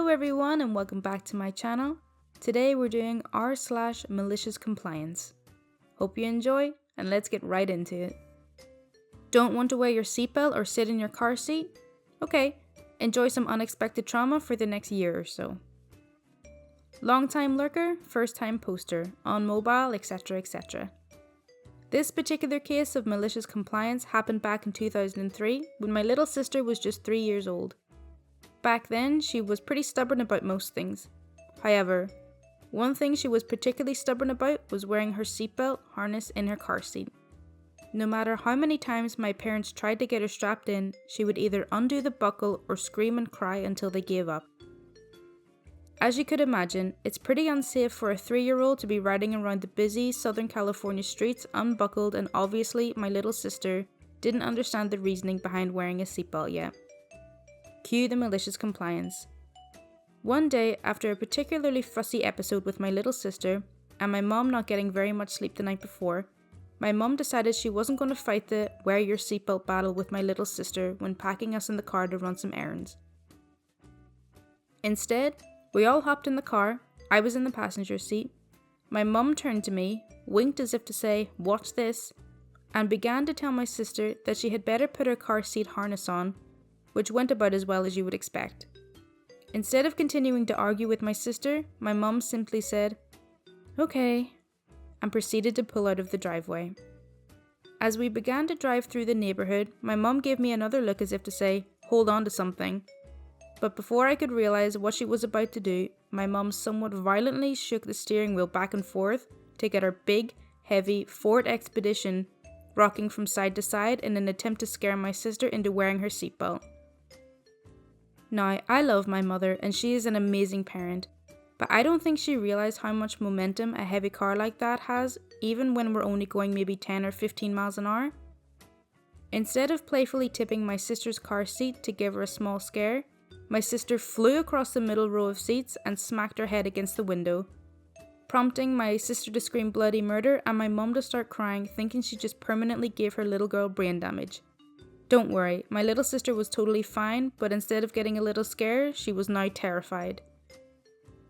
Hello everyone and welcome back to my channel. Today we're doing r/MaliciousCompliance. Hope you enjoy and let's get right into it. Don't want to wear your seatbelt or sit in your car seat? Okay, enjoy some unexpected trauma for the next year or so. Long time lurker, first time poster, on mobile, etc, etc. This particular case of malicious compliance happened back in 2003 when my little sister was just 3 years old. Back then, she was pretty stubborn about most things. However, one thing she was particularly stubborn about was wearing her seatbelt harness in her car seat. No matter how many times my parents tried to get her strapped in, she would either undo the buckle or scream and cry until they gave up. As you could imagine, it's pretty unsafe for a 3-year-old to be riding around the busy Southern California streets unbuckled, and obviously my little sister didn't understand the reasoning behind wearing a seatbelt yet. Cue the malicious compliance. One day, after a particularly fussy episode with my little sister, and my mom not getting very much sleep the night before, my mom decided she wasn't going to fight the wear your seatbelt battle with my little sister when packing us in the car to run some errands. Instead, we all hopped in the car. I was in the passenger seat. My mom turned to me, winked as if to say, "Watch this," and began to tell my sister that she had better put her car seat harness on, which went about as well as you would expect. Instead of continuing to argue with my sister, my mum simply said, "Okay," and proceeded to pull out of the driveway. As we began to drive through the neighbourhood, my mum gave me another look as if to say, "Hold on to something." But before I could realise what she was about to do, my mum somewhat violently shook the steering wheel back and forth to get her big, heavy Ford Expedition rocking from side to side in an attempt to scare my sister into wearing her seatbelt. Now, I love my mother and she is an amazing parent, but I don't think she realised how much momentum a heavy car like that has, even when we're only going maybe 10 or 15 miles an hour. Instead of playfully tipping my sister's car seat to give her a small scare, my sister flew across the middle row of seats and smacked her head against the window, prompting my sister to scream bloody murder and my mum to start crying, thinking she just permanently gave her little girl brain damage. Don't worry, my little sister was totally fine, but instead of getting a little scared, she was now terrified.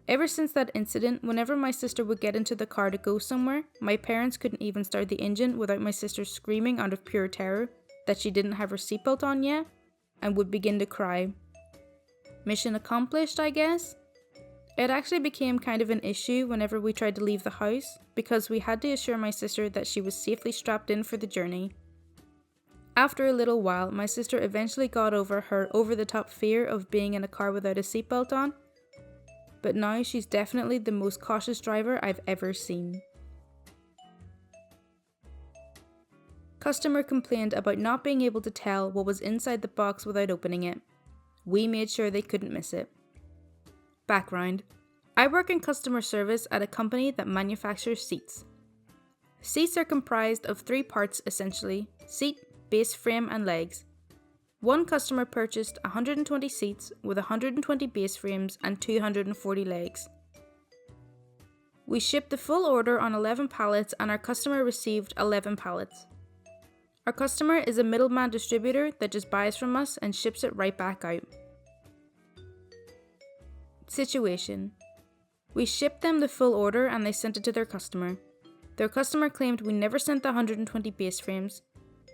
Ever since that incident, whenever my sister would get into the car to go somewhere, my parents couldn't even start the engine without my sister screaming out of pure terror that she didn't have her seatbelt on yet, and would begin to cry. Mission accomplished, I guess? It actually became kind of an issue whenever we tried to leave the house, because we had to assure my sister that she was safely strapped in for the journey. After a little while, my sister eventually got over her over-the-top fear of being in a car without a seatbelt on, but now she's definitely the most cautious driver I've ever seen. Customer complained about not being able to tell what was inside the box without opening it. We made sure they couldn't miss it. Background: I work in customer service at a company that manufactures seats. Seats are comprised of 3 parts essentially: seat, base frame and legs. One customer purchased 120 seats with 120 base frames and 240 legs. We shipped the full order on 11 pallets and our customer received 11 pallets. Our customer is a middleman distributor that just buys from us and ships it right back out. Situation: we shipped them the full order and they sent it to their customer. Their customer claimed we never sent the 120 base frames.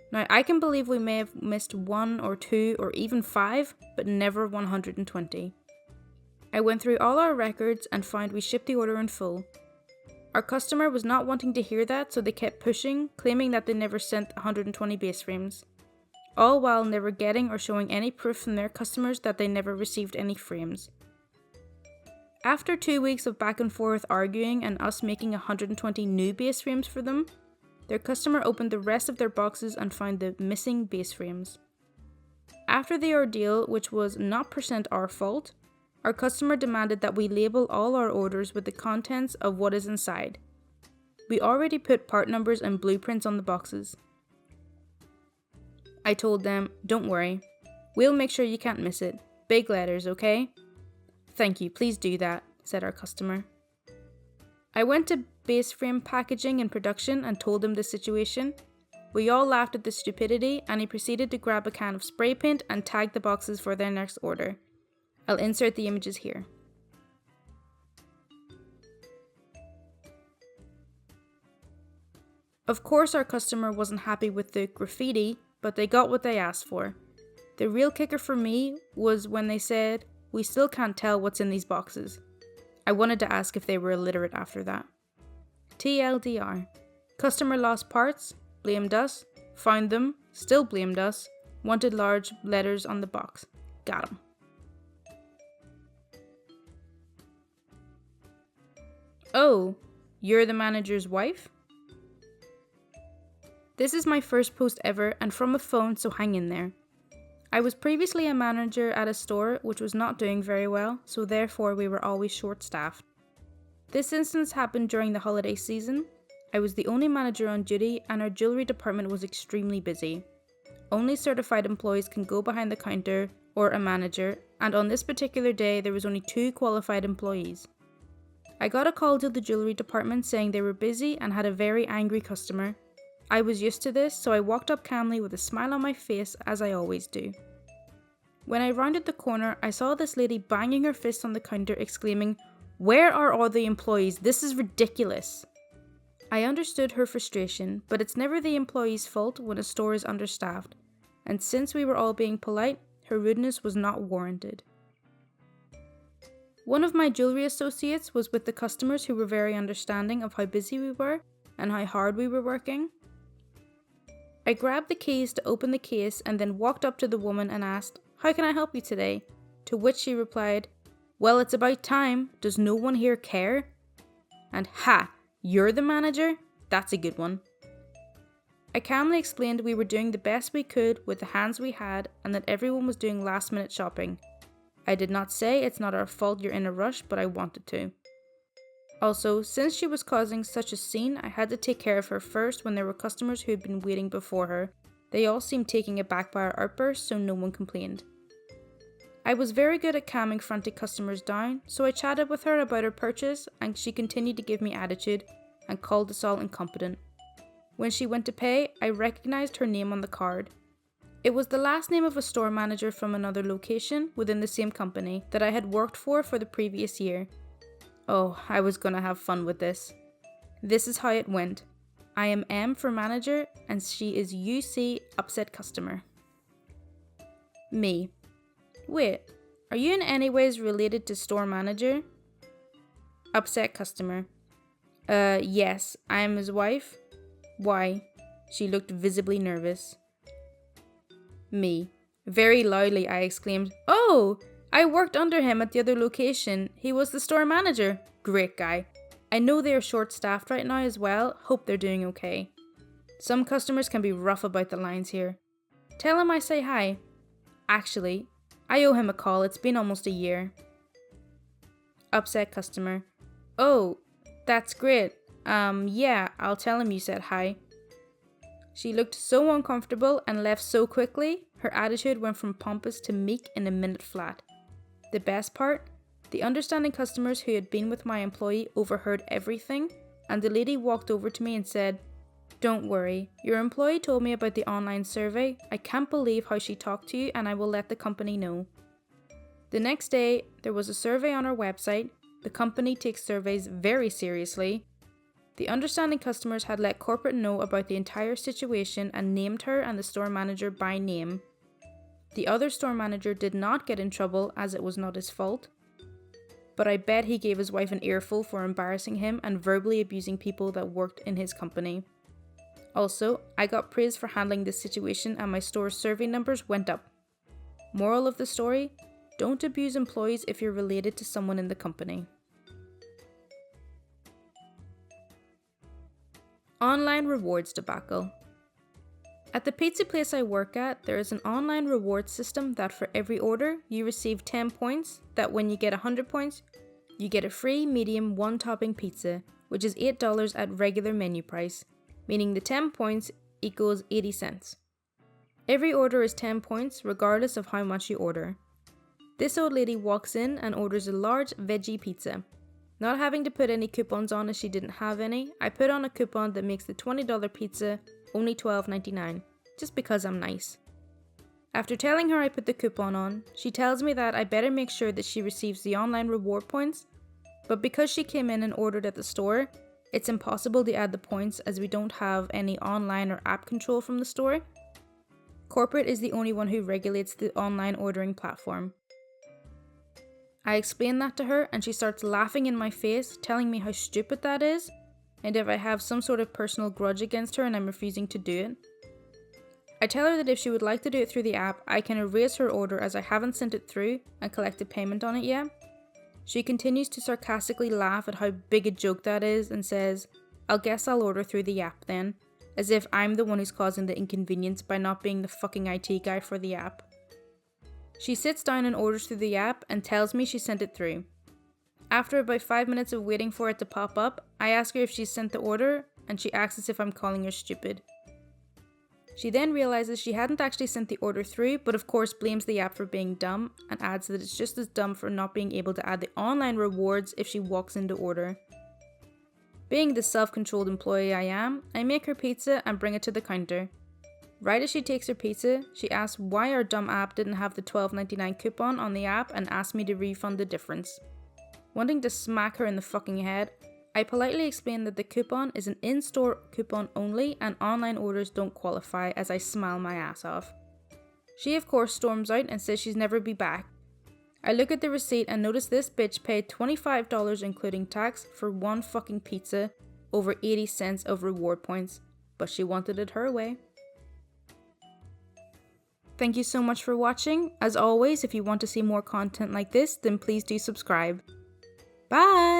Now, I can believe we may have missed 1 or 2 or even 5, but never 120. I went through all our records and found we shipped the order in full. Our customer was not wanting to hear that, so they kept pushing, claiming that they never sent 120 base frames, all while never getting or showing any proof from their customers that they never received any frames. After 2 weeks of back and forth arguing and us making 120 new base frames for them, their customer opened the rest of their boxes and found the missing base frames. After the ordeal, which was not % our fault, our customer demanded that we label all our orders with the contents of what is inside. We already put part numbers and blueprints on the boxes. I told them, "Don't worry, we'll make sure you can't miss it. Big letters, okay?" "Thank you, please do that," said our customer. I went to base frame packaging and production and told him the situation. We all laughed at the stupidity and he proceeded to grab a can of spray paint and tag the boxes for their next order. I'll insert the images here. Of course our customer wasn't happy with the graffiti, but they got what they asked for. The real kicker for me was when they said, "We still can't tell what's in these boxes." I wanted to ask if they were illiterate after that. TLDR. Customer lost parts, blamed us, found them, still blamed us, wanted large letters on the box. Got 'em. Oh, you're the manager's wife? This is my first post ever and from a phone, so hang in there. I was previously a manager at a store which was not doing very well, so therefore we were always short-staffed. This instance happened during the holiday season. I was the only manager on duty and our jewellery department was extremely busy. Only certified employees can go behind the counter or a manager, and on this particular day there was only 2 qualified employees. I got a call to the jewellery department saying they were busy and had a very angry customer. I was used to this, so I walked up calmly with a smile on my face as I always do. When I rounded the corner, I saw this lady banging her fist on the counter exclaiming, "Where are all the employees? This is ridiculous." I understood her frustration, but it's never the employee's fault when a store is understaffed, and since we were all being polite, her rudeness was not warranted. One of my jewellery associates was with the customers who were very understanding of how busy we were and how hard we were working. I grabbed the keys to open the case and then walked up to the woman and asked, "How can I help you today?" To which she replied, "Well, it's about time. Does no one here care?" And ha! You're the manager? That's a good one. I calmly explained we were doing the best we could with the hands we had and that everyone was doing last minute shopping. I did not say it's not our fault you're in a rush, but I wanted to. Also, since she was causing such a scene, I had to take care of her first when there were customers who had been waiting before her. They all seemed taken aback by our outburst, so no one complained. I was very good at calming frantic customers down, so I chatted with her about her purchase and she continued to give me attitude and called us all incompetent. When she went to pay, I recognised her name on the card. It was the last name of a store manager from another location within the same company that I had worked for the previous year. Oh, I was gonna have fun with this. This is how it went. I am M for manager and she is UC upset customer. Me. Wait, are you in any ways related to store manager? Upset customer. Yes, I am his wife. Why? She looked visibly nervous. Me. Very loudly I exclaimed, "Oh! I worked under him at the other location. He was the store manager. Great guy. I know they are short-staffed right now as well. Hope they're doing okay. Some customers can be rough about the lines here. Tell him I say hi. Actually, I owe him a call. It's been almost a year." Upset customer. "Oh, that's great. Yeah, I'll tell him you said hi." She looked so uncomfortable and left so quickly, her attitude went from pompous to meek in a minute flat. The best part? The understanding customers who had been with my employee overheard everything, and the lady walked over to me and said, "Don't worry, your employee told me about the online survey. I can't believe how she talked to you and I will let the company know." The next day, there was a survey on our website. The company takes surveys very seriously. The understanding customers had let corporate know about the entire situation and named her and the store manager by name. The other store manager did not get in trouble as it was not his fault, but I bet he gave his wife an earful for embarrassing him and verbally abusing people that worked in his company. Also, I got praise for handling this situation and my store's survey numbers went up. Moral of the story: don't abuse employees if you're related to someone in the company. Online rewards debacle. At the pizza place I work at, there is an online reward system that for every order, you receive 10 points, that when you get 100 points, you get a free medium 1-topping pizza, which is $8 at regular menu price, meaning the 10 points equals 80 cents. Every order is 10 points, regardless of how much you order. This old lady walks in and orders a large veggie pizza. Not having to put any coupons on as she didn't have any, I put on a coupon that makes the $20 pizza only $12.99, just because I'm nice. After telling her I put the coupon on, she tells me that I better make sure that she receives the online reward points, but because she came in and ordered at the store, it's impossible to add the points as we don't have any online or app control from the store. Corporate is the only one who regulates the online ordering platform. I explain that to her and she starts laughing in my face, telling me how stupid that is, and if I have some sort of personal grudge against her and I'm refusing to do it. I tell her that if she would like to do it through the app, I can erase her order as I haven't sent it through and collected payment on it yet. She continues to sarcastically laugh at how big a joke that is and says, "I guess I'll order through the app then," as if I'm the one who's causing the inconvenience by not being the fucking IT guy for the app. She sits down and orders through the app and tells me she sent it through. After about 5 minutes of waiting for it to pop up, I ask her if she's sent the order and she acts as if I'm calling her stupid. She then realizes she hadn't actually sent the order through, but of course blames the app for being dumb and adds that it's just as dumb for not being able to add the online rewards if she walks into order. Being the self-controlled employee I am, I make her pizza and bring it to the counter. Right as she takes her pizza, she asks why our dumb app didn't have the $12.99 coupon on the app and asks me to refund the difference. Wanting to smack her in the fucking head, I politely explain that the coupon is an in-store coupon only and online orders don't qualify as I smile my ass off. She of course storms out and says she's never be back. I look at the receipt and notice this bitch paid $25 including tax for one fucking pizza, over 80 cents of reward points, but she wanted it her way. Thank you so much for watching. As always, if you want to see more content like this, then please do subscribe. Bye!